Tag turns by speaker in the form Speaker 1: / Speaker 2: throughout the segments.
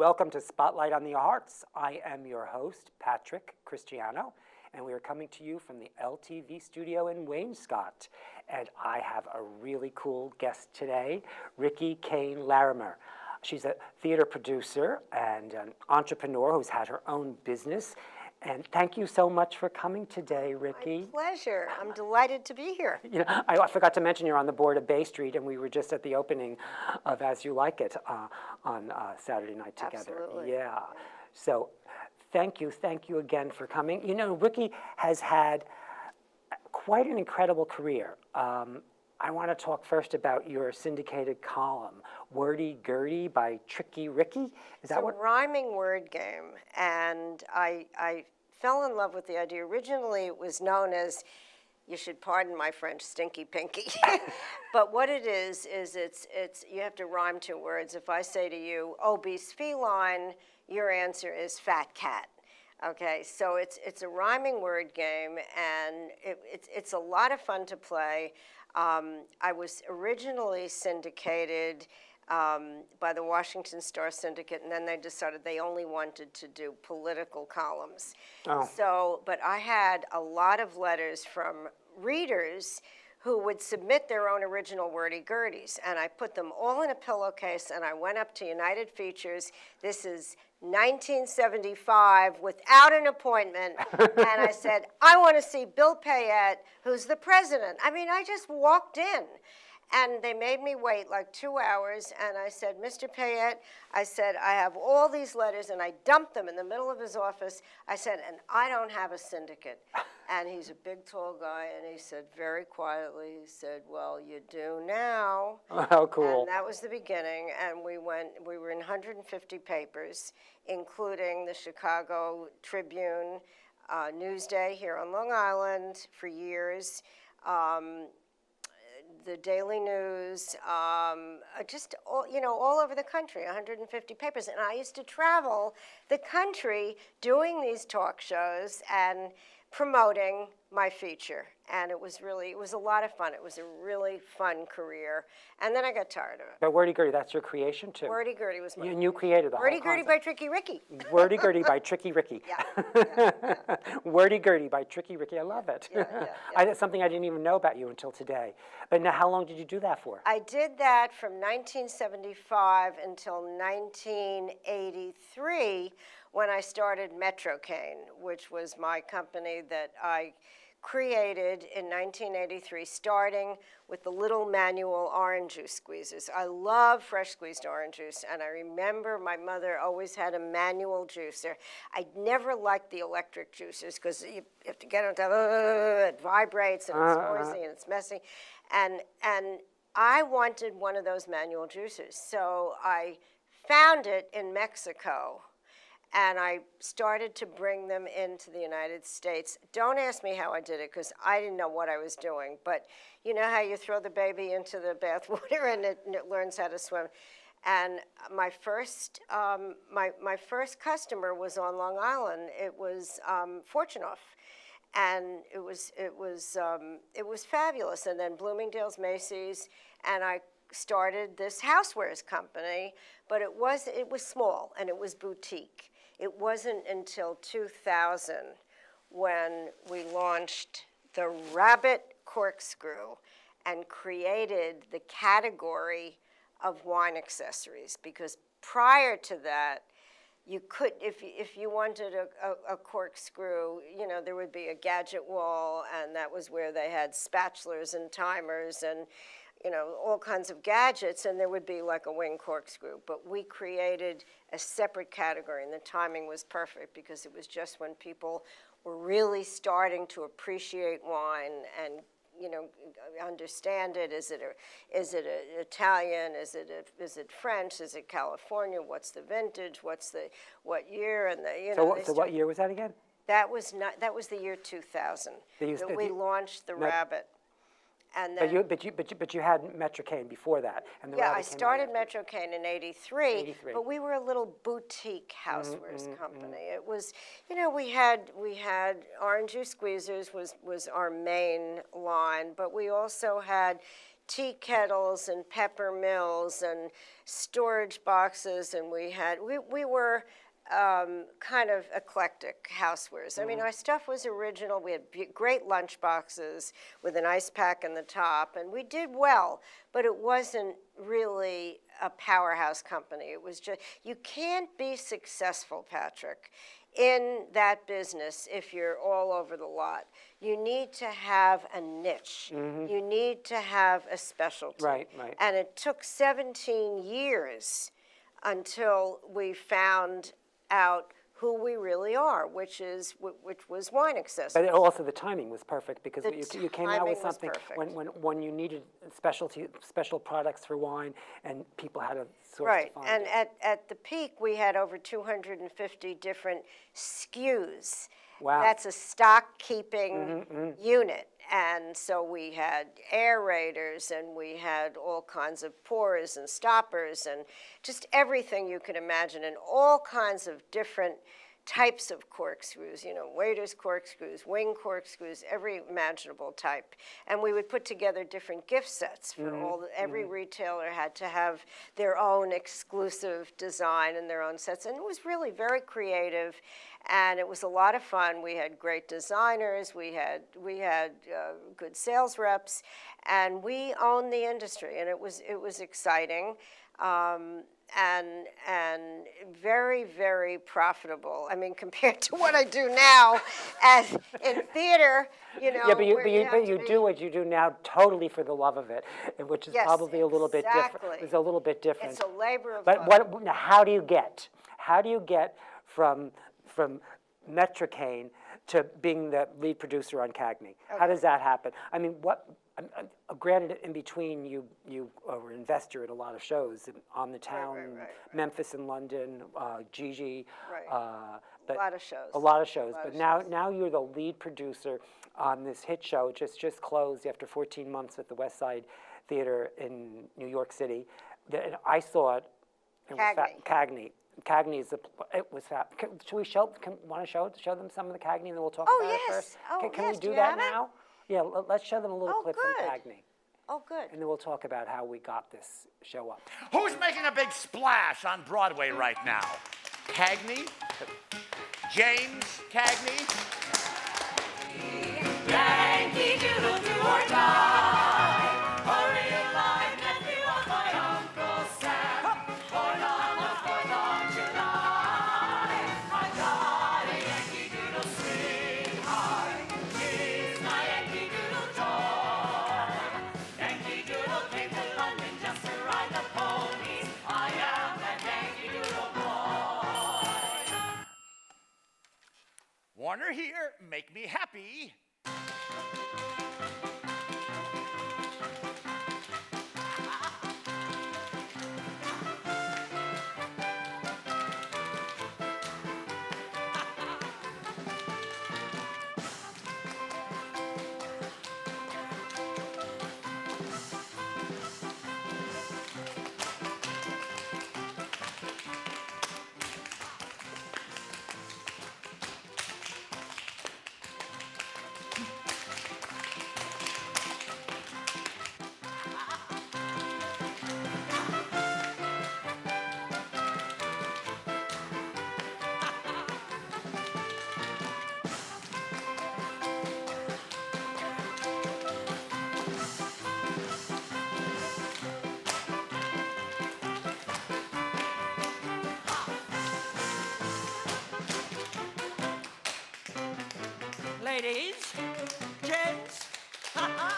Speaker 1: Welcome to Spotlight on the Arts. I am your host, Patrick Cristiano, and we are coming to you from the LTV studio in Wainscott. And I have a really cool guest today, Riki Kane Larimer. She's a theater producer and an entrepreneur who's had her own business. And thank you so much for coming today, Riki.
Speaker 2: My pleasure. I'm delighted to be here.
Speaker 1: You know, I forgot to mention you're on the board of Bay Street, and we were just at the opening of As You Like It on Saturday night together.
Speaker 2: Absolutely.
Speaker 1: Yeah. So thank you again for coming. You know, Riki has had quite an incredible career. I want to talk first about your syndicated column, Wordy Gurdy by Tricky Riki. Is that what?
Speaker 2: It's a rhyming word game, and I fell in love with the idea. Originally, it was known as, you should pardon my French, Stinky Pinky. But what it is it's you have to rhyme two words. If I say to you, obese feline, your answer is fat cat. Okay, so it's a rhyming word game, and it's a lot of fun to play. I was originally syndicated by the Washington Star Syndicate, and then they decided they only wanted to do political columns.
Speaker 1: Oh.
Speaker 2: So, but I had a lot of letters from readers who would submit their own original wordy-gurdies, and I put them all in a pillowcase, and I went up to United Features. This is 1975, without an appointment, and I said, I want to see Bill Payette, who's the president. I mean, I just walked in, and they made me wait like 2 hours, and I said, Mr. Payette, I said, I have all these letters, and I dumped them in the middle of his office. I said, and I don't have a syndicate. And he's a big, tall guy, and he said very quietly, he said, well, you do now.
Speaker 1: Oh, how cool.
Speaker 2: And that was the beginning, and we were in 150 papers, including the Chicago Tribune, Newsday here on Long Island for years, the Daily News, just all over the country, 150 papers. And I used to travel the country doing these talk shows and promoting my feature. And it was a lot of fun. It was a really fun career. And then I got tired of it.
Speaker 1: But Wordy Gurdy, that's your creation too.
Speaker 2: Wordy Gurdy was my
Speaker 1: And you created the
Speaker 2: Wordy
Speaker 1: whole
Speaker 2: Gurdy
Speaker 1: concept.
Speaker 2: by Tricky Riki.
Speaker 1: Wordy Gurdy by Tricky Riki.
Speaker 2: Yeah.
Speaker 1: Wordy Gurdy by Tricky Riki. I love it.
Speaker 2: Yeah.
Speaker 1: That's something I didn't even know about you until today. But now, how long did you do that for?
Speaker 2: I did that from 1975 until 1983, when I started Metro Cane, which was my company that I created in 1983, starting with the little manual orange juice squeezers. I love fresh squeezed orange juice, and I remember my mother always had a manual juicer. I never liked the electric juicers because you have to get on top, it vibrates and it's noisy and it's messy. And I wanted one of those manual juicers, so I found it in Mexico. And I started to bring them into the United States. Don't ask me how I did it, because I didn't know what I was doing. But you know how you throw the baby into the bathwater and it learns how to swim. And my first customer was on Long Island. It was Fortunoff, and it was fabulous. And then Bloomingdale's, Macy's, and I started this housewares company. But it was small and it was boutique. It wasn't until 2000 when we launched the Rabbit Corkscrew and created the category of wine accessories, because prior to that, you could, if you wanted a corkscrew, there would be a gadget wall, and that was where they had spatulas and timers and all kinds of gadgets, and there would be like a wing corkscrew. But we created a separate category, and the timing was perfect because it was just when people were really starting to appreciate wine and understand it. Is it Italian? Is it French? Is it California? What's the vintage? What year? And
Speaker 1: So what year was that again?
Speaker 2: That was the year 2000 that we launched the Rabbit. And then,
Speaker 1: but you had Metro Cane before that, and the
Speaker 2: yeah,
Speaker 1: Rabbit
Speaker 2: I
Speaker 1: came
Speaker 2: started
Speaker 1: out
Speaker 2: Metro Cane in '83, but we were a little boutique housewares company. It was, we had orange juice squeezers was our main line, but we also had, tea kettles and pepper mills and storage boxes, and we were kind of eclectic housewares. I mean, our stuff was original. We had great lunch boxes with an ice pack in the top, and we did well, but it wasn't really a powerhouse company. It was just, you can't be successful, Patrick, in that business if you're all over the lot. You need to have a niche. You need to have a specialty.
Speaker 1: Right, right.
Speaker 2: And it took 17 years until we found out who we really are, which was wine accessories.
Speaker 1: But also the timing was perfect because
Speaker 2: The
Speaker 1: you came out with
Speaker 2: timing was
Speaker 1: something
Speaker 2: perfect.
Speaker 1: when you needed special products for wine, and people had a source
Speaker 2: Right,
Speaker 1: to find
Speaker 2: and
Speaker 1: it.
Speaker 2: at the peak, we had over 250 different SKUs.
Speaker 1: Wow.
Speaker 2: That's a stock-keeping unit. And so we had aerators, and we had all kinds of pourers and stoppers, and just everything you could imagine, and all kinds of different types of corkscrews, you know, waiter's corkscrews, wing corkscrews, every imaginable type. And we would put together different gift sets for every retailer had to have their own exclusive design and their own sets. And it was really very creative, and it was a lot of fun. We had great designers, we had good sales reps, and we owned the industry, and it was exciting. And very, very profitable. I mean, compared to what I do now, as in theater, you know.
Speaker 1: Yeah, but you do what you do now totally for the love of it, which is
Speaker 2: Yes,
Speaker 1: probably a little bit different.
Speaker 2: exactly.
Speaker 1: It's a little bit different.
Speaker 2: It's a labor of
Speaker 1: But
Speaker 2: love.
Speaker 1: now how do you get from Metricane to being the lead producer on Cagney? How does that happen? I mean, granted, in between, you were an investor at a lot of shows on the town,
Speaker 2: right.
Speaker 1: Memphis and London, Gigi.
Speaker 2: Right.
Speaker 1: But
Speaker 2: A lot of shows.
Speaker 1: A lot of shows.
Speaker 2: A lot
Speaker 1: But
Speaker 2: of
Speaker 1: now you're the lead producer on this hit show. It just closed after 14 months at the West Side Theater in New York City. And I saw it. It was Cagney. Cagney is should we show them some of the Cagney, and then we'll talk about it first? Can we do that now? Yeah, let's show them a little clip from Cagney.
Speaker 2: Oh, good.
Speaker 1: And then we'll talk about how we got this show up.
Speaker 3: Who's making a big splash on Broadway right now? Cagney? James Cagney?
Speaker 4: Yankee Doodle do or die. A real live nephew of my Uncle Sam. Born on the 4th of July. I got a Yankee Doodle sweetheart. She's my Yankee Doodle toy. Yankee Doodle came to London just to ride the ponies. I am that Yankee Doodle boy.
Speaker 3: Warner here, make me happy.
Speaker 4: Ladies, gents, I'm a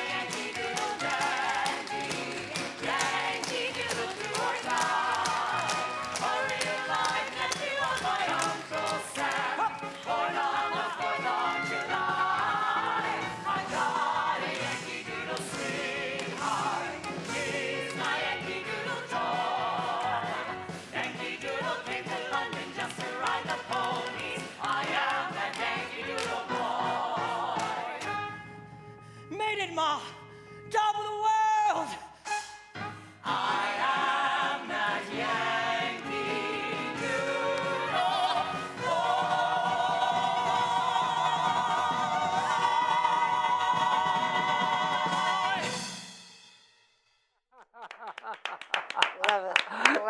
Speaker 4: Yankee Doodle Dancer.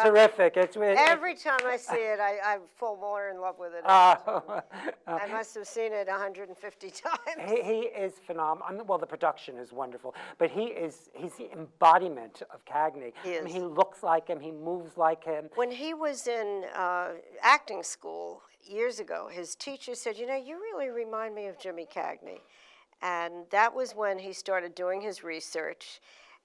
Speaker 1: terrific. It's
Speaker 2: Every time I see it, I fall more in love with it.
Speaker 1: uh,
Speaker 2: I must have seen it 150 times.
Speaker 1: he is phenomenal. I mean, well, the production is wonderful, but he's the embodiment of Cagney.
Speaker 2: He
Speaker 1: I mean,
Speaker 2: is.
Speaker 1: he looks like him. He moves like him.
Speaker 2: When he was in acting school years ago, his teacher said, "You know, you really remind me of Jimmy Cagney." And that was when he started doing his research.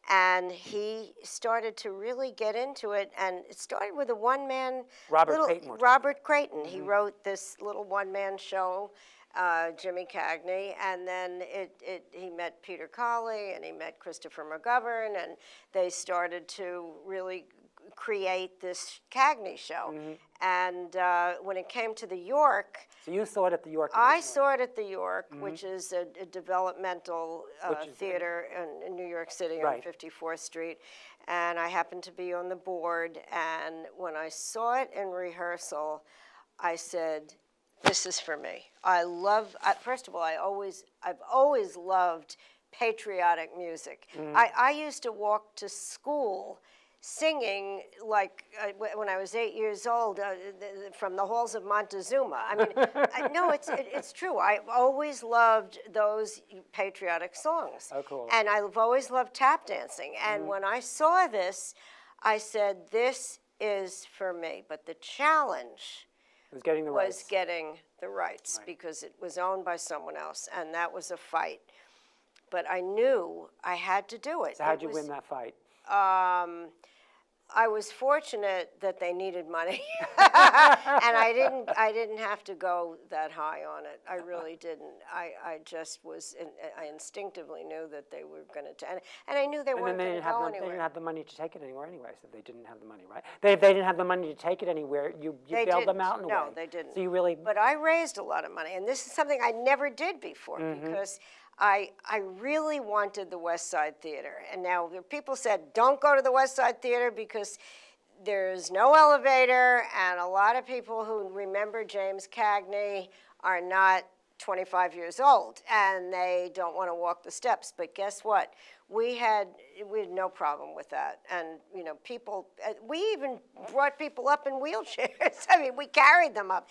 Speaker 2: And he started to really get into it. And it started with a one-man...
Speaker 1: Robert Clayton.
Speaker 2: Robert Clayton. He wrote this little one-man show, Jimmy Cagney. And then he met Peter Colley, and he met Christopher McGovern, and they started to really create this Cagney show. And when it came to the York...
Speaker 1: So you saw it at the York.
Speaker 2: I
Speaker 1: originally.
Speaker 2: saw it at the York, which is a developmental theater in New York City on
Speaker 1: Right.
Speaker 2: 54th Street. And I happened to be on the board. And when I saw it in rehearsal, I said, this is for me. First of all, I've always loved patriotic music. I used to walk to school singing like when I was 8 years old from the halls of Montezuma. I mean, no, it's true. I've always loved those patriotic songs.
Speaker 1: Oh, cool.
Speaker 2: And I've always loved tap dancing. And when I saw this, I said, this is for me. But the challenge
Speaker 1: It was getting the rights.
Speaker 2: was getting the rights because it was owned by someone else, and that was a fight. But I knew I had to do it.
Speaker 1: So how'd you win that fight?
Speaker 2: I was fortunate that they needed money, and I didn't have to go that high on it. I really didn't. I just was. I instinctively knew that they were going to, and I knew they
Speaker 1: And
Speaker 2: weren't
Speaker 1: then
Speaker 2: going to go
Speaker 1: they didn't
Speaker 2: anywhere.
Speaker 1: have the money to take it anywhere anyway, so they didn't have the money, right? They didn't have the money to take it anywhere. You
Speaker 2: They
Speaker 1: bailed them
Speaker 2: didn't.
Speaker 1: out in a way.
Speaker 2: No, they didn't.
Speaker 1: So you really...
Speaker 2: But I raised a lot of money, and this is something I never did before because I really wanted the West Side Theater. And now people said, don't go to the West Side Theater because there's no elevator, and a lot of people who remember James Cagney are not 25 years old, and they don't want to walk the steps. But guess what? We had no problem with that. And, you know, people, we even brought people up in wheelchairs. I mean, we carried them up.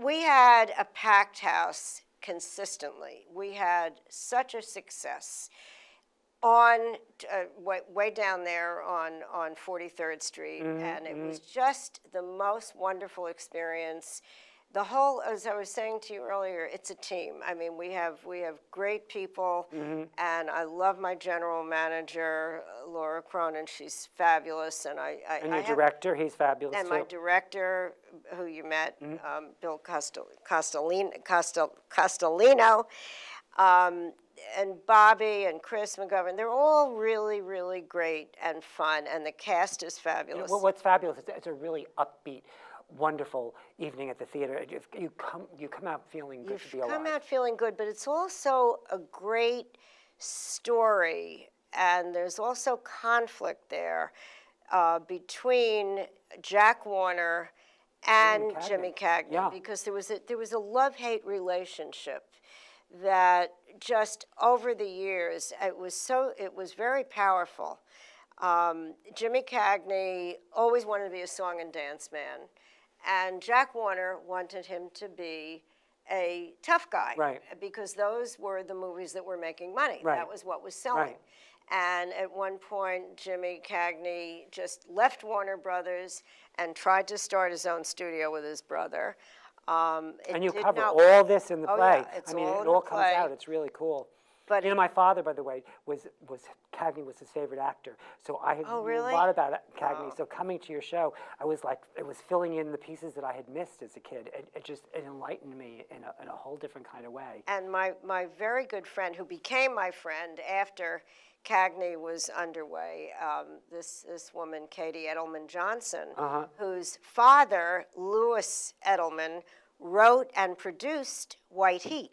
Speaker 2: We had a packed house consistently. We had such a success on way down there on 43rd Street, and it was just the most wonderful experience. The whole, as I was saying to you earlier, it's a team. I mean, we have great people, and I love my general manager, Laura Cronin. She's fabulous, and
Speaker 1: And your director, he's fabulous
Speaker 2: and
Speaker 1: too.
Speaker 2: my director, who you met, Bill Castellino, and Bobby and Chris McGovern. They're all really, really great and fun, and the cast is fabulous.
Speaker 1: What's fabulous is it's a really upbeat, wonderful evening at the theater. You come out feeling good to be alive.
Speaker 2: You come out feeling good, but it's also a great story, and there's also conflict there between Jack Warner and Jimmy Cagney,
Speaker 1: Yeah.
Speaker 2: because there was a love-hate relationship that just over the years it was very powerful. Jimmy Cagney always wanted to be a song and dance man, and Jack Warner wanted him to be a tough guy,
Speaker 1: Right.
Speaker 2: because those were the movies that were making money.
Speaker 1: Right.
Speaker 2: That was what was selling.
Speaker 1: Right.
Speaker 2: And at one point, Jimmy Cagney just left Warner Brothers and tried to start his own studio with his brother.
Speaker 1: And you cover all this in the play.
Speaker 2: Yeah, it's
Speaker 1: I mean,
Speaker 2: all
Speaker 1: it
Speaker 2: in
Speaker 1: all
Speaker 2: the
Speaker 1: comes
Speaker 2: play.
Speaker 1: out. It's really cool.
Speaker 2: But
Speaker 1: you know, my father, by the way, Cagney was his favorite actor. So I
Speaker 2: Oh,
Speaker 1: knew
Speaker 2: really?
Speaker 1: a lot about Cagney. So coming to your show, I was like, it was filling in the pieces that I had missed as a kid. It enlightened me in a whole different kind of way.
Speaker 2: And my very good friend, who became my friend after Cagney was underway, this woman, Katie Edelman Johnson, whose father, Louis Edelman, wrote and produced White Heat.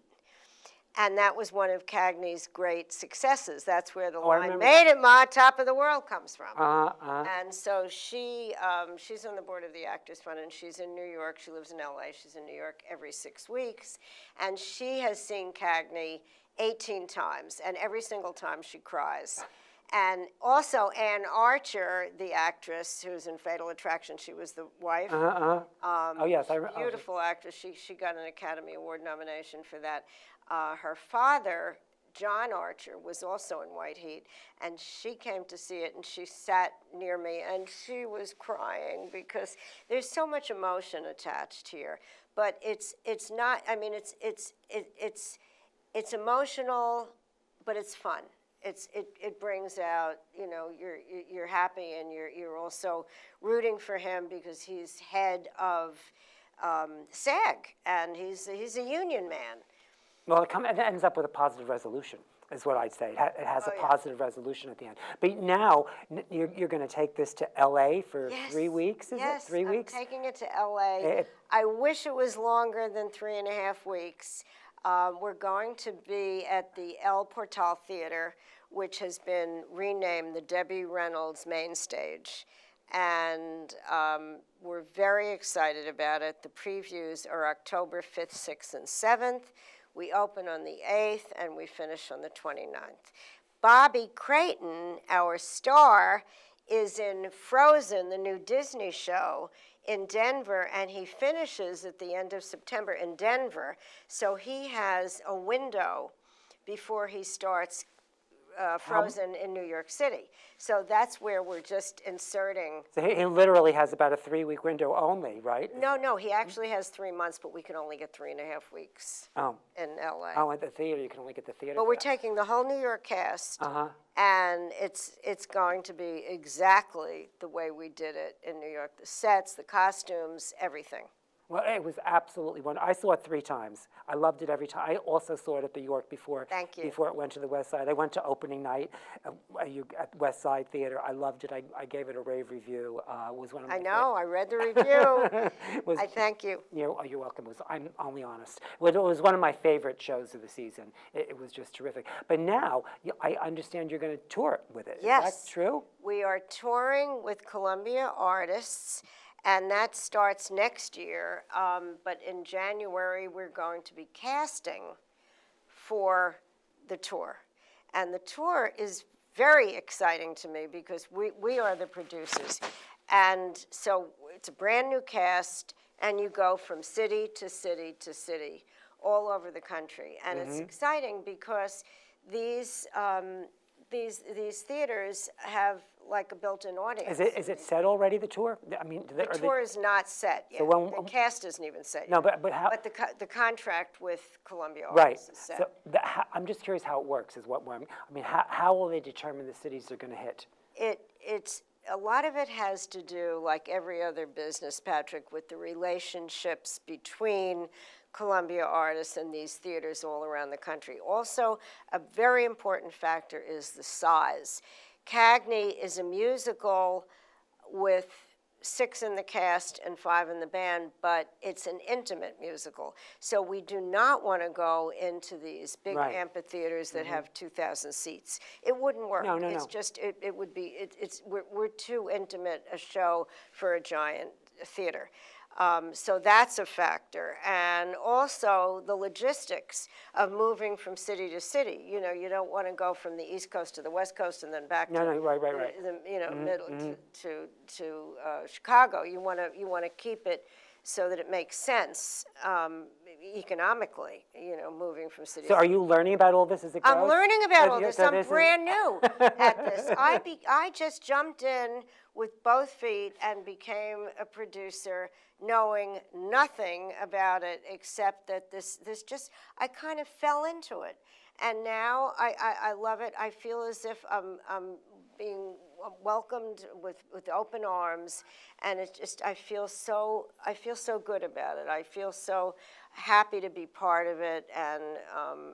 Speaker 2: And that was one of Cagney's great successes. That's where the
Speaker 1: I
Speaker 2: line,
Speaker 1: remember
Speaker 2: "Made it, Ma, top of the world," comes from.
Speaker 1: Uh-huh.
Speaker 2: And so she's on the board of the Actors Fund, and she's in New York. She lives in LA. She's in New York every 6 weeks. And she has seen Cagney 18 times, and every single time she cries. And also Ann Archer, the actress who's in Fatal Attraction, she was the wife.
Speaker 1: Oh, yes.
Speaker 2: Beautiful actress. She got an Academy Award nomination for that. Her father, John Archer, was also in White Heat, and she came to see it, and she sat near me, and she was crying because there's so much emotion attached here. But it's not. I mean, it's emotional, but it's fun. It brings out, you know, you're happy, and you're also rooting for him because he's head of SAG, and he's a union man.
Speaker 1: Well, it ends up with a positive resolution, is what I'd say. It has a positive resolution at the end. But now you're going to take this to L.A. for 3 weeks, is it? 3 weeks?
Speaker 2: Yes, I'm taking it to L.A. I wish it was longer than 3.5 weeks. We're going to be at the El Portal Theater, which has been renamed the Debbie Reynolds Main Stage. And we're very excited about it. The previews are October 5th, 6th, and 7th. We open on the 8th, and we finish on the 29th. Bobby Creighton, our star, is in Frozen, the new Disney show, in Denver, and he finishes at the end of September in Denver. So he has a window before he starts Frozen in New York City. So that's where we're just inserting.
Speaker 1: So he literally has about a 3-week window only, right?
Speaker 2: No, he actually has 3 months, but we can only get 3.5 weeks in LA.
Speaker 1: Oh, at the theater, you can only get the theater.
Speaker 2: But we're taking the whole New York cast, and it's going to be exactly the way we did it in New York. The sets, the costumes, everything.
Speaker 1: Well, it was absolutely wonderful. I saw it 3 times. I loved it every time. I also saw it at the York before.
Speaker 2: Thank you.
Speaker 1: Before it went to the West Side. I went to opening night at West Side Theater. I loved it. I gave it a rave review. It was one of my
Speaker 2: I know. I read the review.
Speaker 1: was,
Speaker 2: I thank you.
Speaker 1: You're welcome. I'm only honest. It was one of my favorite shows of the season. It was just terrific. But now, I understand you're going to tour with it.
Speaker 2: Yes.
Speaker 1: Is that true?
Speaker 2: We are touring with Columbia artists, and that starts next year. But in January, we're going to be casting for the tour. And the tour is very exciting to me because we are the producers. And so it's a brand new cast, and you go from city to city to city all over the country. And it's exciting because these theaters have like a built-in audience.
Speaker 1: Is it set already, the tour? I mean,
Speaker 2: The tour is not set yet.
Speaker 1: So
Speaker 2: The cast isn't even set
Speaker 1: No,
Speaker 2: yet.
Speaker 1: but how?
Speaker 2: But the contract with Columbia
Speaker 1: Right.
Speaker 2: Artists is set.
Speaker 1: So I'm just curious how it works. How will they determine the cities they're going to hit?
Speaker 2: It's a lot of it has to do, like every other business, Patrick, with the relationships between Columbia artists and these theaters all around the country. Also, a very important factor is the size. Cagney is a musical with 6 in the cast and 5 in the band, but it's an intimate musical. So we do not want to go into these big amphitheaters that have 2,000 seats. It wouldn't work.
Speaker 1: No.
Speaker 2: It's just, it would be, we're too intimate a show for a giant theater. So that's a factor. And also the logistics of moving from city to city. You know, you don't want to go from the East Coast to the West Coast and then back to
Speaker 1: right.
Speaker 2: the middle to Chicago. You want to keep it so that it makes sense economically, you know, moving from city to city.
Speaker 1: So are you learning about all this as it goes?
Speaker 2: I'm learning about all this.
Speaker 1: So
Speaker 2: I'm brand new at this. I just jumped in with both feet and became a producer, knowing nothing about it except that this just, I kind of fell into it. And now I love it. I feel as if I'm being welcomed with open arms, and it's just, I feel so good about it. I feel so happy to be part of it, and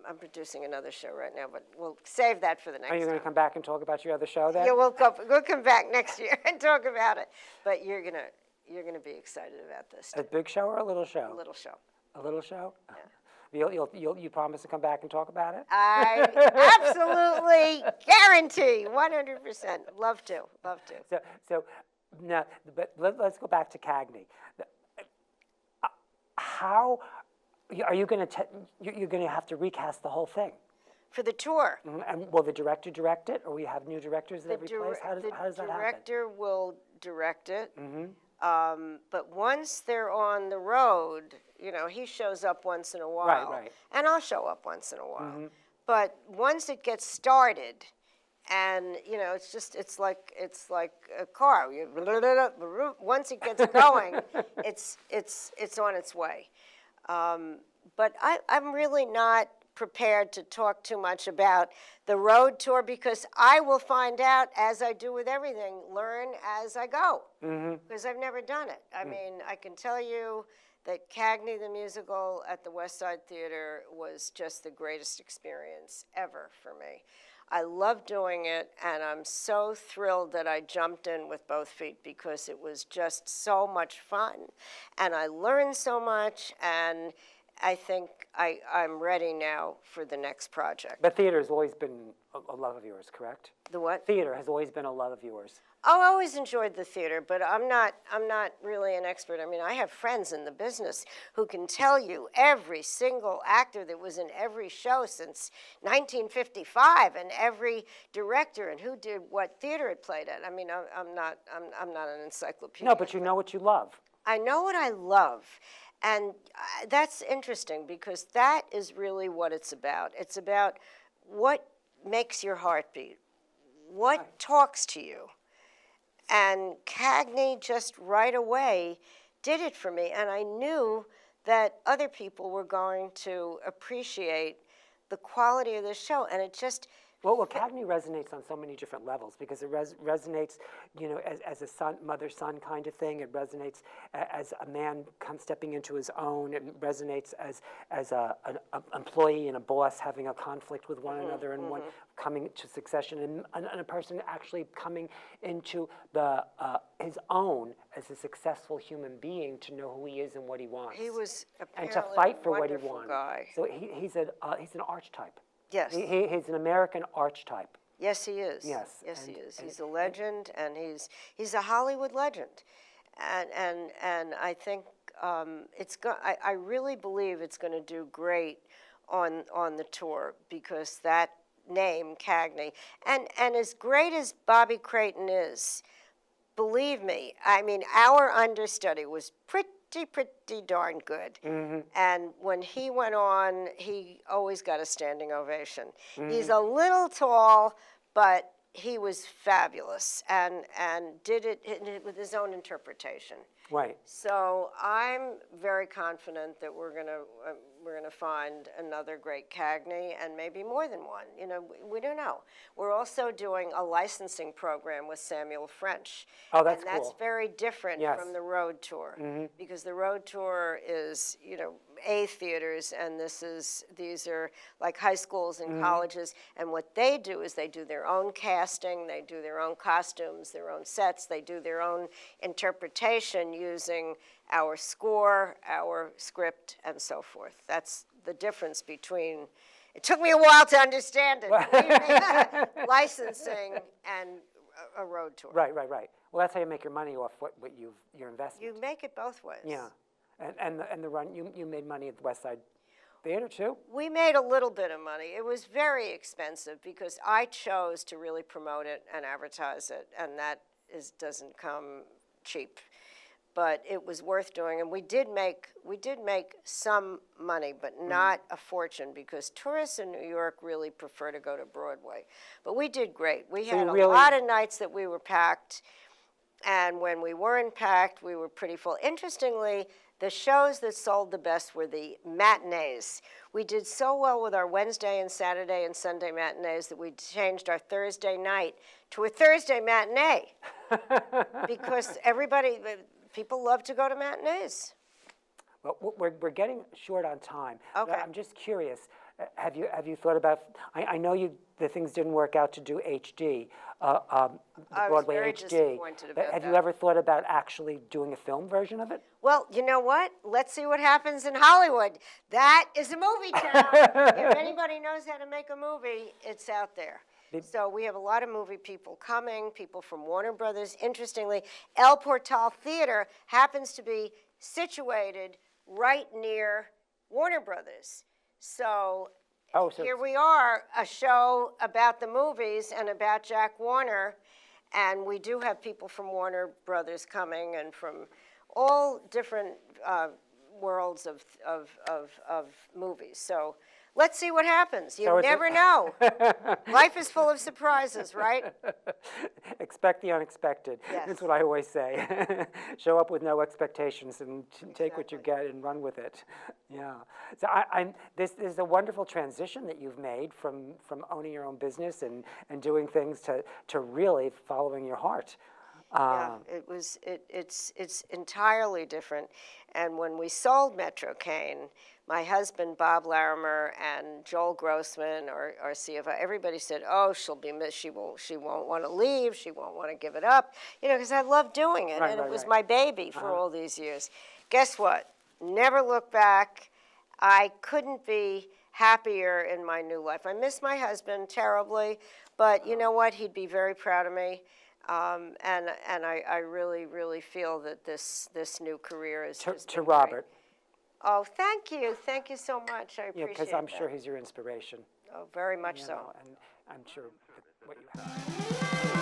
Speaker 2: I'm producing another show right now, but we'll save that for the next time.
Speaker 1: Are you going to come back and talk about your other show then?
Speaker 2: Yeah, we'll come back next year and talk about it. But you're gonna be excited about this.
Speaker 1: A big show or a little show?
Speaker 2: A little show.
Speaker 1: A little show? Yeah. You promise to come back and talk about it?
Speaker 2: I absolutely guarantee, 100%. Love to.
Speaker 1: So now, but let's go back to Cagney. How are you going to? You're going to have to recast the whole thing.
Speaker 2: for the tour.
Speaker 1: And will the director direct it, or we have new directors at every
Speaker 2: dir-
Speaker 1: place? How does that happen?
Speaker 2: The director will direct it.
Speaker 1: Mm-hmm.
Speaker 2: But once they're on the road, you know, he shows up once in a while.
Speaker 1: right.
Speaker 2: And I'll show up once in a while.
Speaker 1: Mm-hmm.
Speaker 2: But once it gets started, and you know, it's like a car. Once it gets going, it's on its way. But I'm really not prepared to talk too much about the road tour because I will find out, as I do with everything, learn as I go. Because I've never done it. I mean, I can tell you that Cagney the musical at the West Side Theater was just the greatest experience ever for me. I love doing it, and I'm so thrilled that I jumped in with both feet because it was just so much fun. And I learned so much, and I think I'm ready now for the next project.
Speaker 1: But theater has always been a love of yours, correct?
Speaker 2: The what?
Speaker 1: Theater has always been a love of yours.
Speaker 2: Oh, I always enjoyed the theater, but I'm not really an expert. I mean, I have friends in the business who can tell you every single actor that was in every show since 1955 and every director and who did what theater it played at. I mean, I'm not an encyclopedia.
Speaker 1: No, but you know what you love.
Speaker 2: I know what I love. And that's interesting because that is really what it's about. It's about what makes your heart beat, what talks to you. And Cagney just right away did it for me. And I knew that other people were going to appreciate the quality of this show. And it just...
Speaker 1: Well, Cagney resonates on so many different levels because it resonates, you know, as a son, mother-son kind of thing. It resonates as a man stepping into his own. It resonates as an employee and a boss having a conflict with one another and one coming to succession, and a person actually coming into his own as a successful human being to know who he is and what he wants.
Speaker 2: He was
Speaker 1: and
Speaker 2: apparently
Speaker 1: to fight for
Speaker 2: a
Speaker 1: what he
Speaker 2: wonderful
Speaker 1: wants.
Speaker 2: guy.
Speaker 1: So he's an archetype.
Speaker 2: Yes.
Speaker 1: He's an American archetype.
Speaker 2: Yes, he is.
Speaker 1: Yes,
Speaker 2: Yes, he
Speaker 1: and-
Speaker 2: is. He's a legend, and he's a Hollywood legend, and I think I really believe it's going to do great on the tour because that name Cagney and as great as Bobby Creighton is, believe me, I mean our understudy was pretty darn good. And when he went on, he always got a standing ovation. He's a little tall, but he was fabulous and did it with his own interpretation.
Speaker 1: Right.
Speaker 2: So I'm very confident that we're gonna find another great Cagney and maybe more than one. You know, we don't know. We're also doing a licensing program with Samuel French.
Speaker 1: Oh, that's
Speaker 2: and that's
Speaker 1: cool.
Speaker 2: very different
Speaker 1: Yes.
Speaker 2: from the road tour because the road tour is, you know, A theaters, and these are like high schools and colleges, and what they do is they do their own casting, they do their own costumes, their own sets, they do their own interpretation using our score, our script, and so forth. That's the difference between, it took me a while to understand it, believe me, licensing and a road tour.
Speaker 1: Right. Well, that's how you make your money off what your investment.
Speaker 2: You make it both ways.
Speaker 1: Yeah, and the run. You made money at the West Side Theater too.
Speaker 2: We made a little bit of money. It was very expensive because I chose to really promote it and advertise it, and that doesn't come cheap. But it was worth doing, and we did make some money, but not a fortune because tourists in New York really prefer to go to Broadway. But we did great. We
Speaker 1: So you
Speaker 2: had a
Speaker 1: really-
Speaker 2: lot of nights that we were packed, and when we weren't packed, we were pretty full. Interestingly, the shows that sold the best were the matinees. We did so well with our Wednesday and Saturday and Sunday matinees that we changed our Thursday night to a Thursday matinee because people love to go to matinees.
Speaker 1: Well, we're getting short on time.
Speaker 2: Okay.
Speaker 1: I'm just curious. Have you thought about? I know the things didn't work out to do HD, the
Speaker 2: I was
Speaker 1: Broadway
Speaker 2: very
Speaker 1: HD.
Speaker 2: disappointed
Speaker 1: But
Speaker 2: about
Speaker 1: have you
Speaker 2: that.
Speaker 1: ever thought about actually doing a film version of it?
Speaker 2: Well, you know what? Let's see what happens in Hollywood. That is a movie town. If anybody knows how to make a movie, it's out there. So we have a lot of movie people coming, people from Warner Brothers. Interestingly, El Portal Theater happens to be situated right near Warner Brothers. So
Speaker 1: Oh, so
Speaker 2: Here we are, a show about the movies and about Jack Warner, and we do have people from Warner Brothers coming and from all different worlds of movies. So let's see what happens. You
Speaker 1: So it's a-
Speaker 2: never know. Life is full of surprises, right?
Speaker 1: expect the unexpected.
Speaker 2: Yes.
Speaker 1: That's what I always say. Show up with no expectations and take what you
Speaker 2: Exactly.
Speaker 1: get and run with it. Yeah. So this is a wonderful transition that you've made from owning your own business and doing things to really following your heart.
Speaker 2: Yeah, it's entirely different. And when we sold Metro Cane, my husband Bob Larimer and Joel Grossman, our CFO, everybody said, "Oh, she'll be missed. She won't want to leave. She won't want to give it up." You know, because I loved doing it,
Speaker 1: Right,
Speaker 2: and
Speaker 1: right,
Speaker 2: it was
Speaker 1: right.
Speaker 2: my baby for all these years. Guess what? Never look back. I couldn't be happier in my new life. I miss my husband terribly, but you know what? He'd be very proud of me. And I really, really feel that this new career is
Speaker 1: To
Speaker 2: just been
Speaker 1: Robert.
Speaker 2: great. Oh, thank you so much. I
Speaker 1: Yeah,
Speaker 2: appreciate
Speaker 1: because I'm
Speaker 2: that.
Speaker 1: sure he's your inspiration.
Speaker 2: Oh, very much
Speaker 1: You
Speaker 2: so.
Speaker 1: know, and I'm sure that what you have.